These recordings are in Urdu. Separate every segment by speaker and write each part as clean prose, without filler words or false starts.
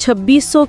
Speaker 1: 2600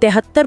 Speaker 1: 73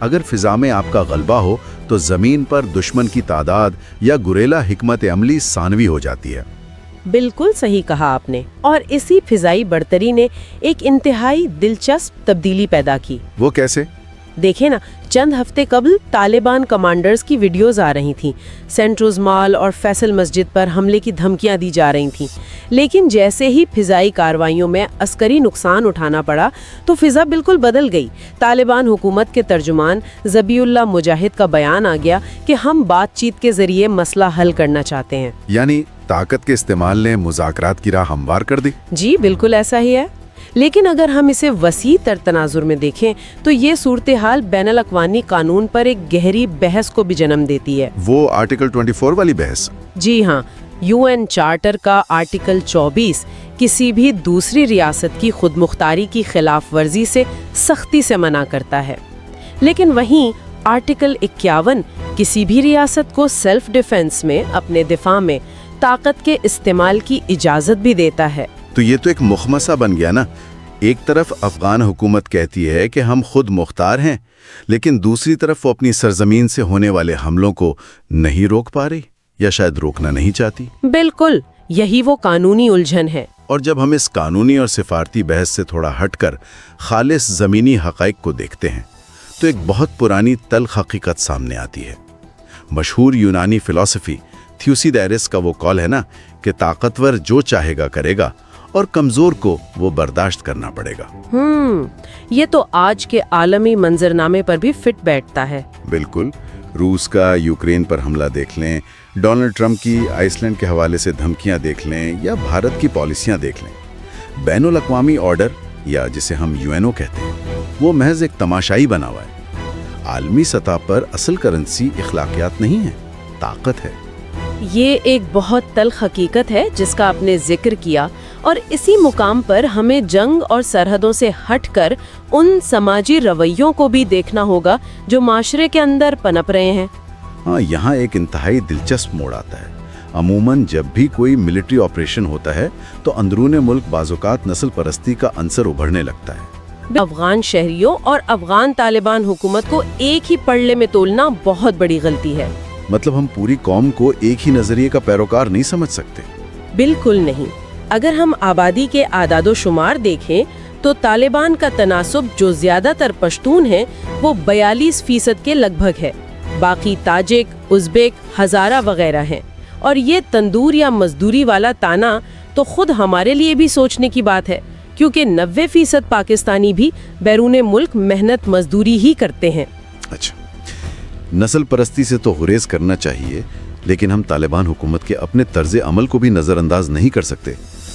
Speaker 2: اگر فضا میں آپ کا غلبہ ہو تو زمین پر دشمن کی تعداد یا گریلا حکمت عملی ثانوی ہو جاتی ہے۔
Speaker 1: بالکل صحیح کہا آپ نے، اور اسی فضائی برتری نے ایک انتہائی دلچسپ تبدیلی پیدا کی۔
Speaker 2: وہ کیسے؟
Speaker 1: دیکھیں نا، چند ہفتے قبل طالبان کمانڈرز کی ویڈیوز آ رہی تھیں، سینٹروز مال اور فیصل مسجد پر حملے کی دھمکیاں دی جا رہی تھیں، لیکن جیسے ہی فضائی کارروائیوں میں عسکری نقصان اٹھانا پڑا تو فضا بالکل بدل گئی۔ طالبان حکومت کے ترجمان ذبیح اللہ مجاہد کا بیان آ گیا کہ ہم بات چیت کے ذریعے مسئلہ حل کرنا چاہتے ہیں۔
Speaker 2: یعنی طاقت کے استعمال نے مذاکرات کی راہ ہموار کر دی؟
Speaker 1: جی بالکل ایسا ہی ہے، لیکن اگر ہم اسے وسیع تر تناظر میں دیکھیں تو یہ صورتحال بین الاقوامی قانون پر ایک گہری بحث کو بھی جنم دیتی ہے۔
Speaker 2: وہ آرٹیکل 24 والی بحث؟
Speaker 1: جی ہاں، UN چارٹر کا آرٹیکل 24 کسی بھی دوسری ریاست کی خود مختاری کی خلاف ورزی سے سختی سے منع کرتا ہے، لیکن وہیں آرٹیکل 51 کسی بھی ریاست کو سیلف ڈیفنس میں، اپنے دفاع میں طاقت کے استعمال کی اجازت بھی دیتا ہے۔
Speaker 2: تو یہ تو ایک مخمصہ بن گیا نا۔ ایک طرف افغان حکومت کہتی ہے کہ ہم خود مختار ہیں، لیکن دوسری طرف وہ اپنی سرزمین سے ہونے والے حملوں کو نہیں روک پا رہی، یا شاید روکنا نہیں چاہتی۔
Speaker 1: بالکل، یہی وہ قانونی الجھن ہے۔
Speaker 2: اور جب ہم اس قانونی اور سفارتی بحث سے تھوڑا ہٹ کر خالص زمینی حقائق کو دیکھتے ہیں تو ایک بہت پرانی تلخ حقیقت سامنے آتی ہے۔ مشہور یونانی فلسفی تھیوسیڈیڈس کا وہ قول ہے نا کہ طاقتور جو چاہے گا کرے گا اور کمزور کو وہ برداشت کرنا پڑے گا۔
Speaker 1: یہ تو آج کے عالمی منظرنامے پر بھی فٹ بیٹھتا ہے۔
Speaker 2: بالکل، روس کا یوکرین پر حملہ دیکھ لیں، ڈونلڈ ٹرمپ کی آئس لینڈ کے حوالے سے دھمکیاں دیکھ لیں، یا بھارت کی پالیسیاں دیکھ لیں۔ بین الاقوامی آرڈر، یا جسے ہم UNO کہتے ہیں، وہ محض ایک تماشائی بنا ہوا ہے۔ عالمی سطح پر اصل کرنسی اخلاقیات نہیں ہے، طاقت ہے۔
Speaker 1: یہ ایک بہت تلخ حقیقت ہے جس کا آپ نے ذکر کیا، اور اسی مقام پر ہمیں جنگ اور سرحدوں سے ہٹ کر ان سماجی رویوں کو بھی دیکھنا ہوگا جو معاشرے کے اندر پنپ رہے ہیں۔
Speaker 2: ہاں، یہاں ایک انتہائی دلچسپ موڑ آتا ہے۔ عموماً جب بھی کوئی ملٹری آپریشن ہوتا ہے تو اندرون ملک بعض اوقات نسل پرستی کا عنصر ابھرنے لگتا ہے۔
Speaker 1: افغان شہریوں اور افغان طالبان حکومت کو ایک ہی پلڑے میں تولنا بہت بڑی غلطی ہے۔
Speaker 2: مطلب ہم پوری قوم کو ایک ہی نظریے کا پیروکار نہیں سمجھ سکتے؟
Speaker 1: بالکل نہیں۔ اگر ہم آبادی کے اعداد و شمار دیکھیں تو طالبان کا تناسب جو زیادہ تر پشتون ہیں وہ 42% کے لگ بھگ ہے، باقی تاجک، ازبیک، ہزارہ وغیرہ ہیں۔ اور یہ تندور یا مزدوری والا تانا تو خود ہمارے لیے بھی سوچنے کی بات ہے، کیونکہ 90% پاکستانی بھی بیرون ملک محنت مزدوری ہی کرتے ہیں۔
Speaker 2: اچھا، نسل پرستی سے تو گریز کرنا چاہیے، لیکن ہم طالبان حکومت کے اپنے طرز عمل کو بھی نظر انداز نہیں کر سکتے۔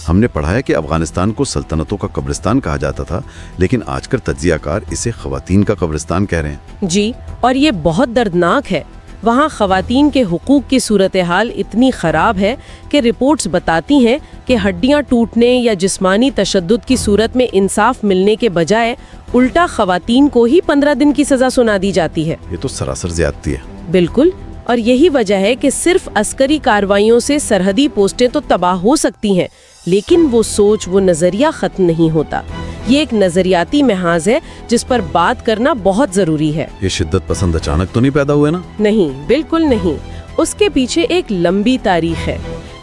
Speaker 2: ہم نے پڑھا ہے کہ افغانستان کو سلطنتوں کا قبرستان کہا جاتا تھا، لیکن آج کل تجزیہ کار اسے خواتین کا قبرستان کہہ رہے ہیں۔
Speaker 1: جی، اور یہ بہت دردناک ہے۔ وہاں خواتین کے حقوق کی صورتحال اتنی خراب ہے کہ رپورٹس بتاتی ہیں کہ ہڈیاں ٹوٹنے یا جسمانی تشدد کی صورت میں انصاف ملنے کے بجائے الٹا خواتین کو ہی 15 دن کی سزا سنا دی جاتی ہے۔
Speaker 2: یہ تو سراسر زیادتی ہے۔
Speaker 1: بالکل، اور یہی وجہ ہے کہ صرف عسکری کارروائیوں سے سرحدی پوسٹیں تو تباہ ہو سکتی ہیں، لیکن وہ سوچ، وہ نظریہ ختم نہیں ہوتا۔ یہ ایک نظریاتی محاذ ہے جس پر بات کرنا بہت ضروری ہے۔
Speaker 2: یہ شدت پسند اچانک تو نہیں پیدا ہوئے نا؟
Speaker 1: نہیں، بالکل نہیں۔ اس کے پیچھے ایک لمبی تاریخ ہے۔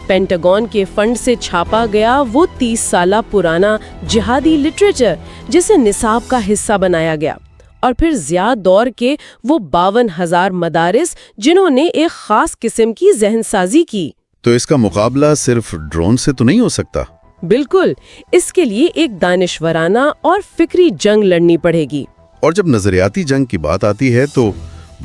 Speaker 1: پینٹاگون کے فنڈ سے چھاپا گیا وہ 30 سالہ پرانا جہادی لٹریچر جسے نصاب کا حصہ بنایا گیا، اور پھر ضیاء دور کے وہ 52,000 مدارس جنہوں نے ایک خاص قسم کی ذہن سازی کی۔
Speaker 2: تو اس کا مقابلہ صرف ڈرون سے تو نہیں ہو سکتا؟
Speaker 1: بالکل، اس کے لیے ایک دانشورانہ اور فکری جنگ لڑنی پڑے گی۔
Speaker 2: اور جب نظریاتی جنگ کی بات آتی ہے تو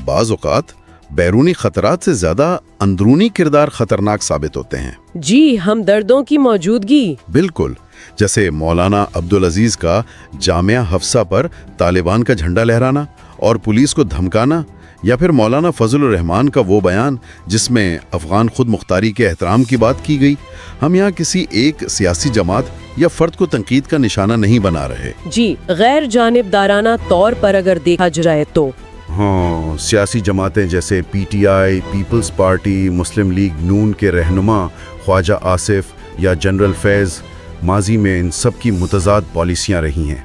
Speaker 2: بعض اوقات بیرونی خطرات سے زیادہ اندرونی کردار خطرناک ثابت ہوتے ہیں۔
Speaker 1: جی، ہمدردوں کی موجودگی۔
Speaker 2: بالکل، جیسے مولانا عبدالعزیز کا جامعہ حفصہ پر طالبان کا جھنڈا لہرانا اور پولیس کو دھمکانا، یا پھر مولانا فضل الرحمان کا وہ بیان جس میں افغان خود مختاری کے احترام کی بات کی گئی۔ ہم یہاں کسی ایک سیاسی جماعت یا فرد کو تنقید کا نشانہ نہیں بنا رہے۔
Speaker 1: جی، غیر جانبدارانہ طور پر اگر دیکھا جائے تو
Speaker 2: ہاں، سیاسی جماعتیں جیسے PTI، پیپلز پارٹی، مسلم لیگ نون کے رہنما خواجہ آصف یا جنرل فیض، ماضی میں ان سب کی متضاد پالیسیاں رہی ہیں۔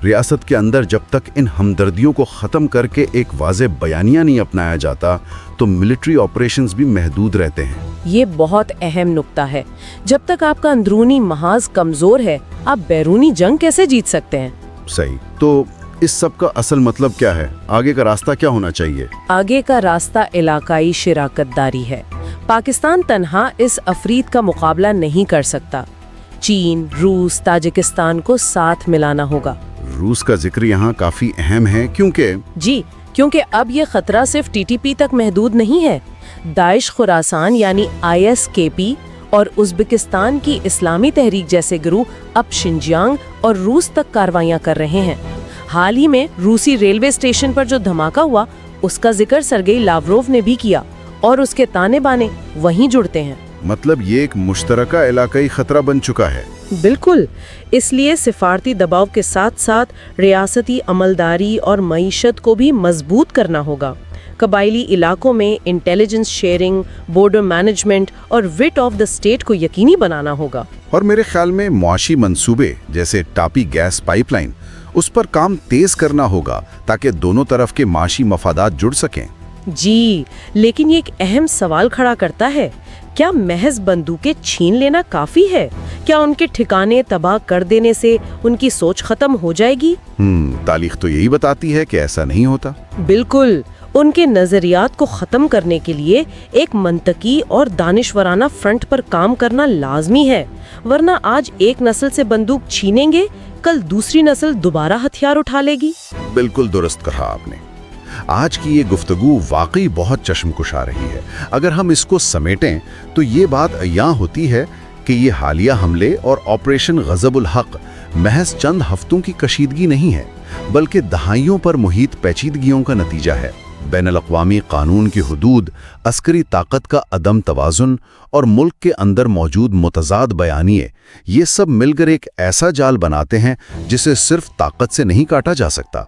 Speaker 2: ریاست کے اندر جب تک ان ہمدردیوں کو ختم کر کے ایک واضح بیانیہ نہیں اپنایا جاتا تو ملٹری آپریشنز بھی محدود رہتے ہیں۔
Speaker 1: یہ بہت اہم نکتہ ہے۔ جب تک آپ کا اندرونی محاذ کمزور ہے، آپ بیرونی جنگ کیسے جیت سکتے ہیں؟
Speaker 2: صحیح۔ تو اس سب کا اصل مطلب کیا ہے؟ آگے کا راستہ کیا ہونا چاہیے؟
Speaker 1: آگے کا راستہ علاقائی شراکت داری ہے۔ پاکستان تنہا اس افریت کا مقابلہ نہیں کر سکتا۔ چین، روس، تاجکستان کو ساتھ ملانا ہوگا۔
Speaker 2: روس کا ذکر یہاں کافی اہم ہے
Speaker 1: کیونکہ اب یہ خطرہ صرف TTP تک محدود نہیں ہے۔ داعش خراسان یعنی ISKP اور ازبکستان کی اسلامی تحریک جیسے گروہ اب شنجیانگ اور روس تک کارروائیاں کر رہے ہیں۔ حال ہی میں روسی ریلوے اسٹیشن پر جو دھماکہ ہوا اس کا ذکر سرگئی لاوروف نے بھی کیا اور اس کے تانے بانے وہیں جڑتے ہیں۔
Speaker 2: مطلب یہ ایک مشترکہ علاقائی خطرہ بن چکا ہے۔
Speaker 1: بالکل، اس لیے سفارتی دباؤ کے ساتھ ساتھ ریاستی عملداری اور معیشت کو بھی مضبوط کرنا ہوگا۔ قبائلی علاقوں میں انٹیلیجنس شیئرنگ، بارڈر مینجمنٹ اور وٹ آف دا اسٹیٹ کو یقینی بنانا ہوگا۔
Speaker 2: اور میرے خیال میں معاشی منصوبے جیسے ٹاپی گیس پائپ لائن اس پر کام تیز کرنا ہوگا تاکہ دونوں طرف کے معاشی مفادات جڑ سکیں۔
Speaker 1: جی، لیکن یہ ایک اہم سوال کھڑا کرتا ہے، کیا محض بندوقیں چھین لینا کافی ہے؟ کیا ان کے ٹھکانے تباہ کر دینے سے ان کی سوچ ختم ہو جائے گی؟
Speaker 2: تاریخ تو یہی بتاتی ہے کہ ایسا نہیں ہوتا۔
Speaker 1: بالکل، ان کے نظریات کو ختم کرنے کے لیے ایک منطقی اور دانشورانہ فرنٹ پر کام کرنا لازمی ہے، ورنہ آج ایک نسل سے بندوق چھینیں گے، کل دوسری نسل دوبارہ ہتھیار اٹھا لے گی۔
Speaker 2: بالکل درست کہا آپ نے۔ آج کی یہ گفتگو واقعی بہت چشم کشا رہی ہے۔ اگر ہم اس کو سمیٹیں تو یہ بات عیاں ہوتی ہے کہ یہ حالیہ حملے اور آپریشن غضب الحق محض چند ہفتوں کی کشیدگی نہیں ہے، بلکہ دہائیوں پر محیط پیچیدگیوں کا نتیجہ ہے۔ بین الاقوامی قانون کی حدود، عسکری طاقت کا عدم توازن اور ملک کے اندر موجود متضاد بیانیے، یہ سب مل کر ایک ایسا جال بناتے ہیں جسے صرف طاقت سے نہیں کاٹا جا سکتا۔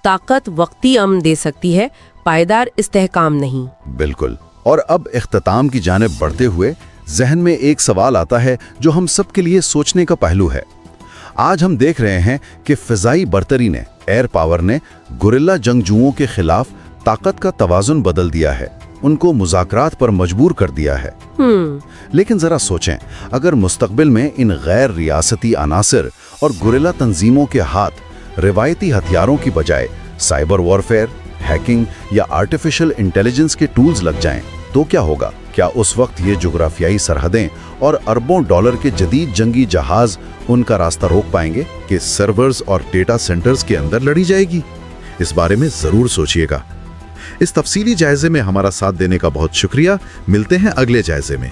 Speaker 1: طاقت وقتی امن دے سکتی ہے، پائیدار استحکام نہیں۔
Speaker 2: بالکل۔ اور اب اختتام کی جانب بڑھتے ہوئے ذہن میں ایک سوال آتا ہے جو ہم سب کے لیے سوچنے کا پہلو ہے۔ آج ہم دیکھ رہے ہیں کہ فضائی برتری نے، ایئر پاور نے گوریلا جنگجوؤں کے خلاف طاقت کا توازن بدل دیا ہے، ان کو مذاکرات پر مجبور کر دیا ہے۔ لیکن ذرا سوچیں، اگر مستقبل میں ان غیر ریاستی عناصر اور گوریلا تنظیموں کے ہاتھ روایتی ہتھیاروں کی بجائے سائبر وارفیئر، ہیکنگ یا آرٹیفیشل انٹیلیجنس کے ٹولز لگ جائیں تو کیا ہوگا؟ کیا اس وقت یہ جغرافیائی سرحدیں اور اربوں ڈالر کے جدید جنگی جہاز ان کا راستہ روک پائیں گے کہ سرورز اور ڈیٹا سینٹرز کے اندر لڑی جائے گی؟ اس بارے میں ضرور سوچئے گا۔ اس تفصیلی جائزے میں ہمارا ساتھ دینے کا بہت شکریہ۔ ملتے ہیں اگلے جائزے میں۔